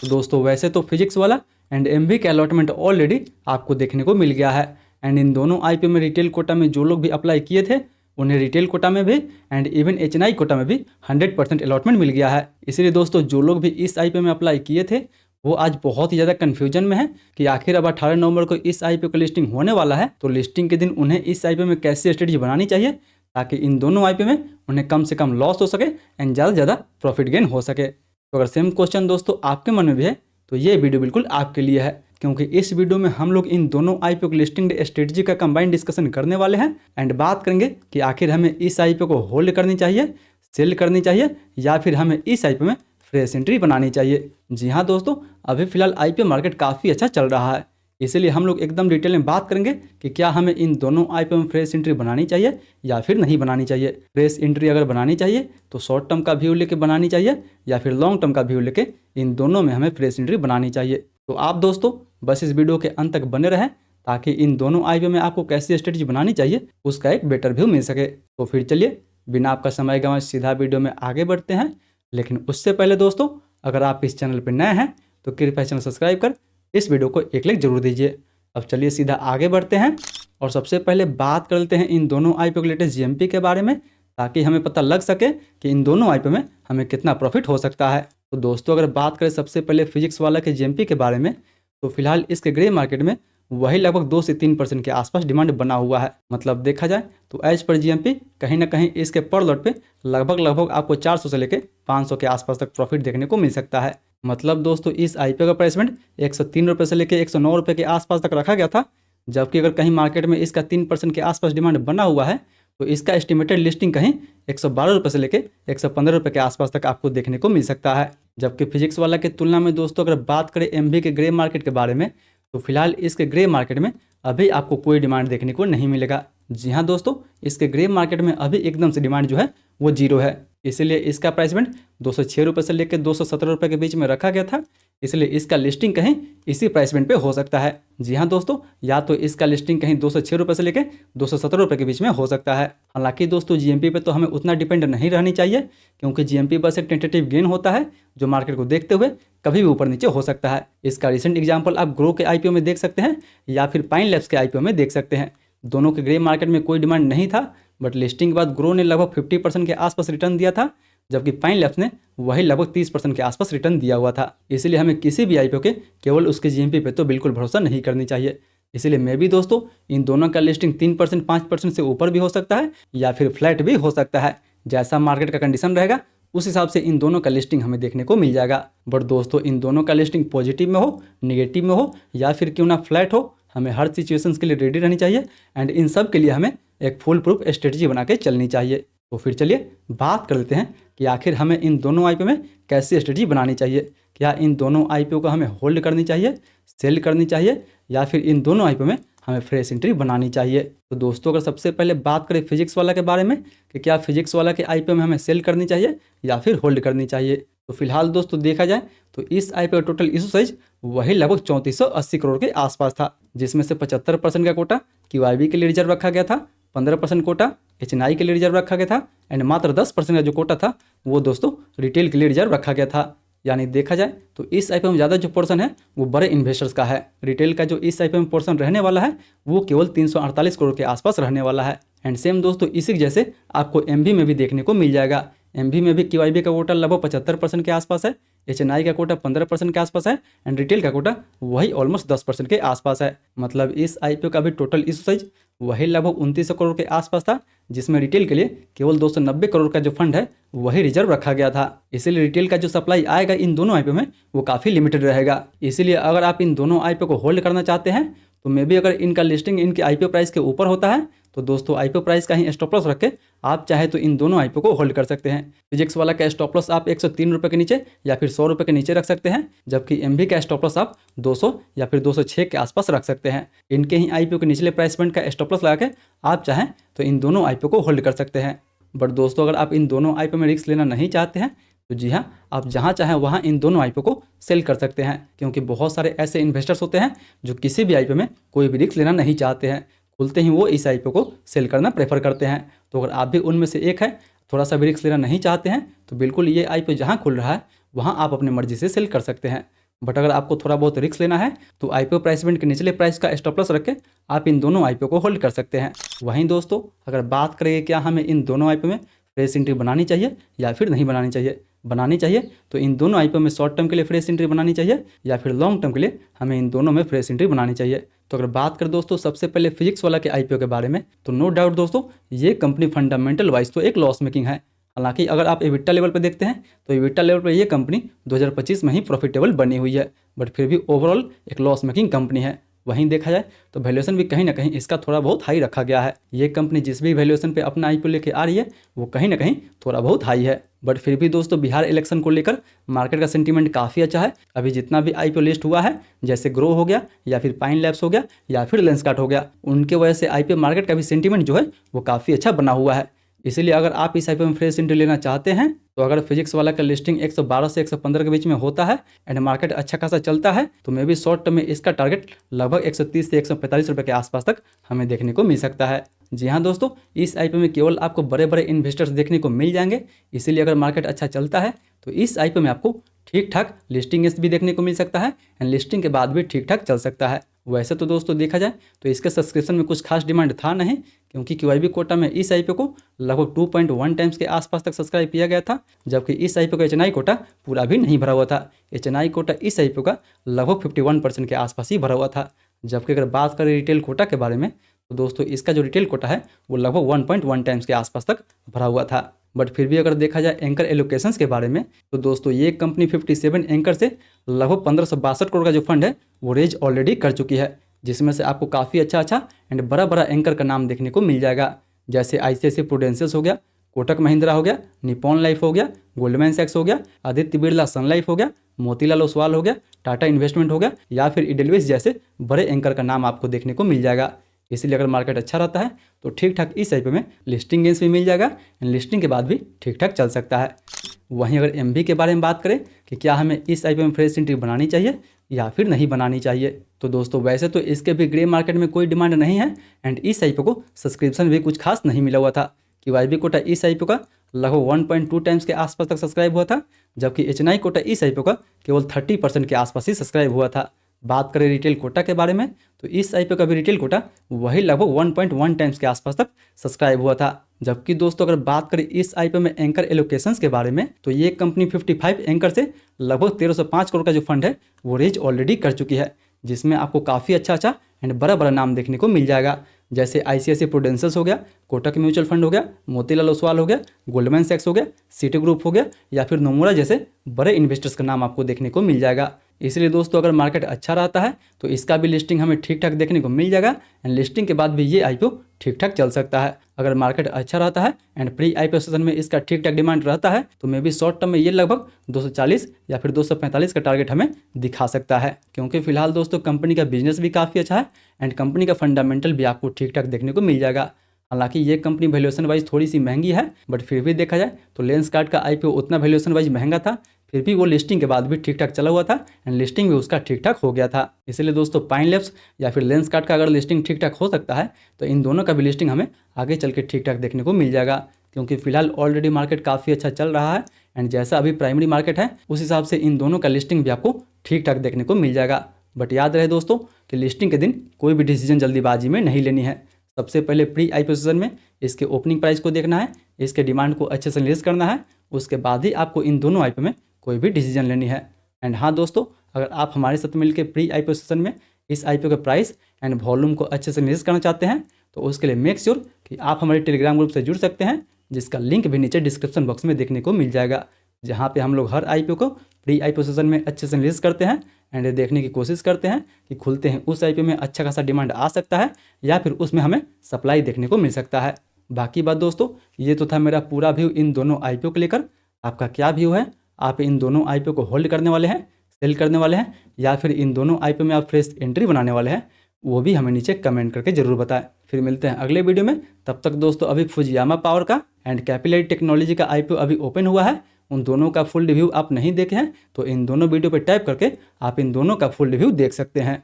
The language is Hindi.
तो दोस्तों वैसे तो फिजिक्स वाला एंड एमबी का अलॉटमेंट ऑलरेडी आपको देखने को मिल गया है एंड इन दोनों आईपीओ में रिटेल कोटा में जो लोग भी अप्लाई किए थे उन्हें रिटेल कोटा में भी एंड इवन एचएनआई कोटा में भी 100% अलॉटमेंट मिल गया है। इसीलिए दोस्तों जो लोग भी इस आईपीओ में अप्लाई किए थे वो आज बहुत ही ज़्यादा कन्फ्यूजन में है कि आखिर अब 18 नवंबर को इस आईपीओ का लिस्टिंग होने वाला है, तो लिस्टिंग के दिन उन्हें इस आईपीओ में कैसी स्ट्रेटजी बनानी चाहिए ताकि इन दोनों आईपीओ में उन्हें कम से कम लॉस हो सके एंड ज़्यादा से ज़्यादा प्रॉफिट गेन हो सके। तो अगर सेम क्वेश्चन दोस्तों आपके मन में भी है तो ये वीडियो बिल्कुल आपके लिए है, क्योंकि इस वीडियो में हम लोग इन दोनों आईपीओ की लिस्टिंग स्ट्रेटजी का कंबाइंड डिस्कशन करने वाले हैं एंड बात करेंगे कि आखिर हमें इस आईपीओ को होल्ड करनी चाहिए, सेल करनी चाहिए या फिर हमें इस आईपीओ में फ्रेश एंट्री बनानी चाहिए। जी हाँ दोस्तों, अभी फिलहाल आईपीओ मार्केट काफ़ी अच्छा चल रहा है, इसीलिए हम लोग एकदम डिटेल में बात करेंगे कि क्या हमें इन दोनों आईपीओ में फ्रेश एंट्री बनानी चाहिए या फिर नहीं बनानी चाहिए। फ्रेश एंट्री अगर बनानी चाहिए तो शॉर्ट टर्म का व्यू लेके बनानी चाहिए या फिर लॉन्ग टर्म का व्यू लेके, इन दोनों में हमें फ्रेश एंट्री बनानी चाहिए। तो आप दोस्तों बस इस वीडियो के अंत तक बने रहें ताकि इन दोनों आईपीओ में आपको कैसी स्ट्रेटजी बनानी चाहिए उसका एक बेटर व्यू मिल सके। तो फिर चलिए बिना आपका समय गंवाए सीधा वीडियो में आगे बढ़ते हैं, लेकिन उससे पहले दोस्तों अगर आप इस चैनल पर नए हैं तो कृपया चैनल सब्सक्राइब कर इस वीडियो को एक लाइक जरूर दीजिए। अब चलिए सीधा आगे बढ़ते हैं और सबसे पहले बात कर लेते हैं इन दोनों आईपीओ के लेटेस्ट जीएमपी के बारे में, ताकि हमें पता लग सके कि इन दोनों आईपीओ में हमें कितना प्रॉफिट हो सकता है। तो दोस्तों अगर बात करें सबसे पहले फिजिक्स वाला के जीएमपी के बारे में, तो फिलहाल इसके ग्रे मार्केट में वही लगभग 2 से 3% के आसपास डिमांड बना हुआ है। मतलब देखा जाए तो एज पर जीएमपी कहीं ना कहीं इसके पर लॉट पे लगभग आपको 400 से लेकर 500 के आसपास तक प्रॉफिट देखने को मिल सकता है। मतलब दोस्तों इस आईपीओ का प्राइसमेंट 103 रुपये से लेकर 109 रुपये के आसपास तक रखा गया था, जबकि अगर कहीं मार्केट में इसका 3% के आसपास डिमांड बना हुआ है तो इसका एस्टिमेटेड लिस्टिंग कहीं 112 रुपये से लेकर 115 रुपये के आसपास तक आपको देखने को मिल सकता है। जबकि फिजिक्स वाला के तुलना में दोस्तों अगर बात करें एमबी के ग्रे मार्केट के बारे में, तो फिलहाल इसके ग्रे मार्केट में अभी आपको कोई डिमांड देखने को नहीं मिलेगा। जी हाँ दोस्तों, इसके ग्रे मार्केट में अभी एकदम से डिमांड जो है वो जीरो है, इसलिए इसका प्राइसमेंट 206 रुपये से लेकर 217 रुपये के बीच में रखा गया था, इसलिए इसका लिस्टिंग कहीं इसी प्राइसमेंट पे हो सकता है। जी हाँ दोस्तों, या तो इसका लिस्टिंग कहीं 206 रुपये से लेकर 217 रुपये के बीच में हो सकता है। हालांकि दोस्तों जीएमपी पे तो हमें उतना डिपेंड नहीं रहनी चाहिए, क्योंकि जीएमपी बस एक टेंटेटिव गेन होता है जो मार्केट को देखते हुए कभी भी ऊपर नीचे हो सकता है। इसका रिसेंट एग्जाम्पल आप ग्रो के आईपीओ में देख सकते हैं या फिर पाइन लैब्स के आईपीओ में देख सकते हैं। दोनों के ग्रे मार्केट में कोई डिमांड नहीं था, बट लिस्टिंग के बाद ग्रो ने लगभग 50% के आसपास रिटर्न दिया था, जबकि पाइन लैब्स ने वही लगभग 30% के आसपास रिटर्न दिया हुआ था। इसलिए हमें किसी भी आईपीओ के केवल उसके जीएमपी पे तो बिल्कुल भरोसा नहीं करनी चाहिए। इसलिए मैं भी दोस्तों इन दोनों का लिस्टिंग 3% 5% से ऊपर भी हो सकता है या फिर फ्लैट भी हो सकता है। जैसा मार्केट का कंडीशन रहेगा उस हिसाब से इन दोनों का लिस्टिंग हमें देखने को मिल जाएगा। बट दोस्तों इन दोनों का लिस्टिंग पॉजिटिव में हो, निगेटिव में हो या फिर क्यों ना फ्लैट हो, हमें हर सिचुएशंस के लिए रेडी रहनी चाहिए एंड इन सब के लिए हमें एक फुल प्रूफ स्ट्रेटजी बना के चलनी चाहिए। तो फिर चलिए बात कर लेते हैं कि आखिर हमें इन दोनों आईपीओ में कैसी स्ट्रेटजी बनानी चाहिए। क्या इन दोनों आईपीओ को हमें होल्ड करनी चाहिए, सेल करनी चाहिए या फिर इन दोनों आईपीओ में हमें फ्रेश एंट्री बनानी चाहिए। तो दोस्तों अगर सबसे पहले बात करें फिजिक्स वाला के बारे में कि क्या फिजिक्स वाला के आईपीओ में हमें सेल करनी चाहिए या फिर होल्ड करनी चाहिए, तो फिलहाल दोस्तों देखा जाए तो इस आईपीओ का टोटल इशू साइज वही लगभग 3480 करोड़ के आसपास था, जिसमें से 75% का कोटा क्यूआईबी के लिए रिजर्व रखा गया था, 15% कोटा एचएनआई के लिए रिजर्व रखा गया था एंड मात्र 10% का जो कोटा था वो दोस्तों रिटेल के लिए रिजर्व रखा गया था। यानी देखा जाए तो इस आईपीओ में ज़्यादा जो पोर्शन है वो बड़े इन्वेस्टर्स का है। रिटेल का जो इस आईपीओ में पोर्शन रहने वाला है वो केवल 348 करोड़ के आसपास रहने वाला है। एंड सेम दोस्तों इसी जैसे आपको एमबी में भी देखने को मिल जाएगा। एमबी में भी क्यूआईबी का कोटा लगभग 75% के आसपास है, एचएनआई का कोटा 15% के आसपास है एंड रिटेल का कोटा वही ऑलमोस्ट 10% के आसपास है। मतलब इस आईपीओ का भी टोटल इशू साइज वही लगभग 2900 करोड़ के आसपास था, जिसमें रिटेल के लिए केवल 290 करोड़ का जो फंड है वही रिजर्व रखा गया था। इसीलिए रिटेल का जो सप्लाई आएगा इन दोनों आईपीओ में वो काफ़ी लिमिटेड रहेगा। इसीलिए अगर आप इन दोनों आईपीओ को होल्ड करना चाहते हैं तो मे भी अगर इनका लिस्टिंग इनके आईपीओ प्राइस के ऊपर होता है तो दोस्तों आईपीओ प्राइस का ही स्टॉप लॉस रख के आप चाहे तो इन दोनों आईपीओ को होल्ड कर सकते हैं। फिजिक्स वाला का स्टॉप लॉस आप 103 रुपये के नीचे या फिर 100 रुपये के नीचे रख सकते हैं, जबकि एमबी का स्टॉप लॉस आप 200 या फिर 206 के आसपास रख सकते हैं। इनके ही आईपीओ के निचले प्राइस पॉइंट का स्टॉप लॉस लगा के आप चाहें तो इन दोनों आईपीओ को होल्ड कर सकते हैं। बट दोस्तों अगर आप इन दोनों आईपीओ में रिस्क लेना नहीं चाहते हैं तो जी हाँ, आप जहाँ चाहें वहाँ इन दोनों आईपीओ को सेल कर सकते हैं, क्योंकि बहुत सारे ऐसे इन्वेस्टर्स होते हैं जो किसी भी आईपीओ में कोई भी रिस्क लेना नहीं चाहते हैं, खुलते ही वो इस आईपीओ को सेल करना प्रेफर करते हैं। तो अगर आप भी उनमें से एक है, थोड़ा सा भी रिस्क लेना नहीं चाहते हैं, तो बिल्कुल ये आईपीओ जहाँ खुल रहा है वहाँ आप अपनी मर्जी से सेल कर सकते हैं। बट अगर आपको थोड़ा बहुत रिस्क लेना है तो आईपीओ प्राइस बैंड के निचले प्राइस का स्टॉप लॉस रख के आप इन दोनों आईपीओ को होल्ड कर सकते हैं। वहीं दोस्तों अगर बात करें क्या हमें इन दोनों आईपीओ में फ्रेश एंट्री बनानी चाहिए या फिर नहीं बनानी चाहिए, बनानी चाहिए तो इन दोनों आईपीओ में शॉर्ट टर्म के लिए फ्रेश एंट्री बनानी चाहिए या फिर लॉन्ग टर्म के लिए हमें इन दोनों में फ्रेश एंट्री बनानी चाहिए। तो अगर बात करें दोस्तों सबसे पहले फिजिक्स वाला के आईपीओ के बारे में, तो नो डाउट दोस्तों ये कंपनी फंडामेंटल वाइज तो एक लॉस मेकिंग है। हालांकि अगर आप एबिटा लेवल पर देखते हैं तो एबिटा लेवल पर ये कंपनी 2025 में ही प्रॉफिटेबल बनी हुई है, बट फिर भी ओवरऑल एक लॉस मेकिंग कंपनी है। वहीं देखा जाए तो वैल्यूएशन भी कहीं ना कहीं इसका थोड़ा बहुत हाई रखा गया है। ये कंपनी जिस भी वैल्यूएशन पे अपना आईपीओ लेके आ रही है वो कहीं ना कहीं थोड़ा बहुत हाई है, बट फिर भी दोस्तों बिहार इलेक्शन को लेकर मार्केट का सेंटीमेंट काफ़ी अच्छा है। अभी जितना भी आईपीओ लिस्ट हुआ है, जैसे ग्रो हो गया या फिर पाइन लैब्स हो गया या फिर लेंसकार्ट हो गया, उनके वजह से आईपीओ मार्केट का भी सेंटीमेंट जो है वो काफ़ी अच्छा बना हुआ है। इसीलिए अगर आप इस आईपीओ में फ्रेश एंट्री लेना चाहते हैं तो अगर फिजिक्स वाला का लिस्टिंग 112 से 115 के बीच में होता है एंड मार्केट अच्छा खासा चलता है तो मे भी शॉर्ट टर्म में इसका टारगेट लगभग 130 से 145 रुपये के आसपास तक हमें देखने को मिल सकता है। जी हाँ दोस्तों, इस आईपीओ में केवल आपको बड़े बड़े इन्वेस्टर्स देखने को मिल जाएंगे, इसीलिए अगर मार्केट अच्छा चलता है तो इस आईपीओ में आपको ठीक ठाक लिस्टिंग भी देखने को मिल सकता है एंड लिस्टिंग के बाद भी ठीक ठाक चल सकता है। वैसे तो दोस्तों देखा जाए तो इसके सब्सक्रिप्शन में कुछ खास डिमांड था नहीं, क्योंकि क्यूआईबी कोटा में इस आईपीओ को लगभग 2.1 टाइम्स के आसपास तक सब्सक्राइब किया गया था, जबकि इस आईपीओ का एचएनआई कोटा पूरा भी नहीं भरा हुआ था। एचएनआई कोटा इस आईपीओ का लगभग 51% के आसपास ही भरा हुआ था। जबकि अगर बात करें रिटेल कोटा के बारे में तो दोस्तों इसका जो रिटेल कोटा है वो लगभग 1.1 टाइम्स के आसपास तक भरा हुआ था। बट फिर भी अगर देखा जाए एंकर एलोकेशंस के बारे में तो दोस्तों ये कंपनी 57 एंकर से लगभग 1562 करोड़ का जो फंड है वो रेज ऑलरेडी कर चुकी है, जिसमें से आपको काफ़ी अच्छा एंड बड़ा बड़ा एंकर का नाम देखने को मिल जाएगा, जैसे आईसीआईसीआई प्रूडेंशियल हो गया, कोटक महिंद्रा हो गया, निपॉन लाइफ हो गया, गोल्डमैन सैक्स हो गया, आदित्य बिरला सन लाइफ हो गया, मोतीलाल ओसवाल हो गया, टाटा इन्वेस्टमेंट हो गया या फिर इडेलवेस जैसे बड़े एंकर का नाम आपको देखने को मिल जाएगा। इसलिए अगर मार्केट अच्छा रहता है तो ठीक ठाक इस आईपीओ में लिस्टिंग गेंस भी मिल जाएगा एंड लिस्टिंग के बाद भी ठीक ठाक चल सकता है। वहीं अगर एमबी के बारे में बात करें कि क्या हमें इस आईपीओ में फ्रेश एंट्री बनानी चाहिए या फिर नहीं बनानी चाहिए, तो दोस्तों वैसे तो इसके भी ग्रे मार्केट में कोई डिमांड नहीं है एंड इस आईपीओ को सब्सक्रिप्शन भी कुछ खास नहीं मिला हुआ था। क्यूआईबी कोटा इस आईपीओ का लगभग 1.2 टाइम्स के आसपास तक सब्सक्राइब हुआ था, जबकि एचएनआई कोटा इस आईपीओ का केवल 30% के आसपास ही सब्सक्राइब हुआ था। बात करें रिटेल कोटा के बारे में तो इस आईपीओ का भी रिटेल कोटा वही लगभग 1.1 टाइम्स के आसपास तक सब्सक्राइब हुआ था। जबकि दोस्तों अगर बात करें इस आईपीओ में एंकर एलोकेशंस के बारे में तो ये कंपनी 55 एंकर से लगभग 1305 करोड़ का जो फंड है वो रेज ऑलरेडी कर चुकी है, जिसमें आपको काफ़ी अच्छा एंड बड़ा बड़ा नाम देखने को मिल जाएगा, जैसे आईसीआईसीआई प्रूडेंशियल हो गया, कोटक म्यूचुअल फंड हो गया, मोतीलाल ओसवाल हो गया, गोल्डमैन सैक्स हो गया, सिटी ग्रुप हो गया या फिर नोमुरा जैसे बड़े इन्वेस्टर्स का नाम आपको देखने को मिल जाएगा। इसलिए दोस्तों अगर मार्केट अच्छा रहता है तो इसका भी लिस्टिंग हमें ठीक ठाक देखने को मिल जाएगा एंड लिस्टिंग के बाद भी ये आईपीओ ठीक ठाक चल सकता है। अगर मार्केट अच्छा रहता है एंड प्री आईपीओ सेशन में इसका ठीक ठाक डिमांड रहता है तो मे भी शॉर्ट टर्म में ये लगभग 240 या फिर 245 का टारगेट हमें दिखा सकता है, क्योंकि फिलहाल दोस्तों कंपनी का बिजनेस भी काफ़ी अच्छा है एंड कंपनी का फंडामेंटल भी आपको ठीक ठाक देखने को मिल जाएगा। हालांकि ये कंपनी वैल्यूएशन वाइज थोड़ी सी महंगी है, बट फिर भी देखा जाए तो लेंसकार्ट का आईपीओ उतना वैल्यूएशन वाइज महंगा था, फिर भी वो लिस्टिंग के बाद भी ठीक ठाक चला हुआ था एंड लिस्टिंग भी उसका ठीक ठाक हो गया था। इसलिए दोस्तों पाइन लैब्स या फिर लेंसकार्ट का अगर लिस्टिंग ठीक ठाक हो सकता है तो इन दोनों का भी लिस्टिंग हमें आगे चल के ठीक ठाक देखने को मिल जाएगा, क्योंकि फिलहाल ऑलरेडी मार्केट काफ़ी अच्छा चल रहा है एंड जैसा अभी प्राइमरी मार्केट है उस हिसाब से इन दोनों का लिस्टिंग भी आपको ठीक ठाक देखने को मिल जाएगा। बट याद रहे दोस्तों कि लिस्टिंग के दिन कोई भी डिसीजन जल्दीबाजी में नहीं लेनी है। सबसे पहले प्री आईपीओ सेशन में इसके ओपनिंग प्राइस को देखना है, इसके डिमांड को अच्छे से एनालिसिस करना है, उसके बाद ही आपको इन दोनों आईपीओ में कोई भी डिसीजन लेनी है। एंड हाँ दोस्तों, अगर आप हमारे साथ मिलकर प्री आईपीओ सेशन में इस आईपीओ के प्राइस एंड वॉल्यूम को अच्छे से एनालिसिस करना चाहते हैं तो उसके लिए मेक श्योर कि आप हमारे टेलीग्राम ग्रुप से जुड़ सकते हैं, जिसका लिंक भी नीचे डिस्क्रिप्शन बॉक्स में देखने को मिल जाएगा, जहाँ पे हम लोग हर आईपीओ को प्री आईपीओ सेशन में अच्छे से एनालिसिस करते हैं एंड देखने की कोशिश करते हैं कि खुलते हैं उस आईपीओ में अच्छा खासा डिमांड आ सकता है या फिर उसमें हमें सप्लाई देखने को मिल सकता है। बाकी बात दोस्तों, ये तो था मेरा पूरा व्यू इन दोनों आईपीओ को लेकर। आपका क्या व्यू है? आप इन दोनों आईपीओ को होल्ड करने वाले हैं, सेल करने वाले हैं या फिर इन दोनों आईपीओ में आप फ्रेश एंट्री बनाने वाले हैं? वो भी हमें नीचे कमेंट करके जरूर बताएं। फिर मिलते हैं अगले वीडियो में। तब तक दोस्तों अभी फुजियामा पावर का एंड कैपिलरी टेक्नोलॉजी का आईपीओ अभी ओपन हुआ है, उन दोनों का फुल रिव्यू आप नहीं देखे हैं तो इन दोनों वीडियो पर टाइप करके आप इन दोनों का फुल रिव्यू देख सकते हैं।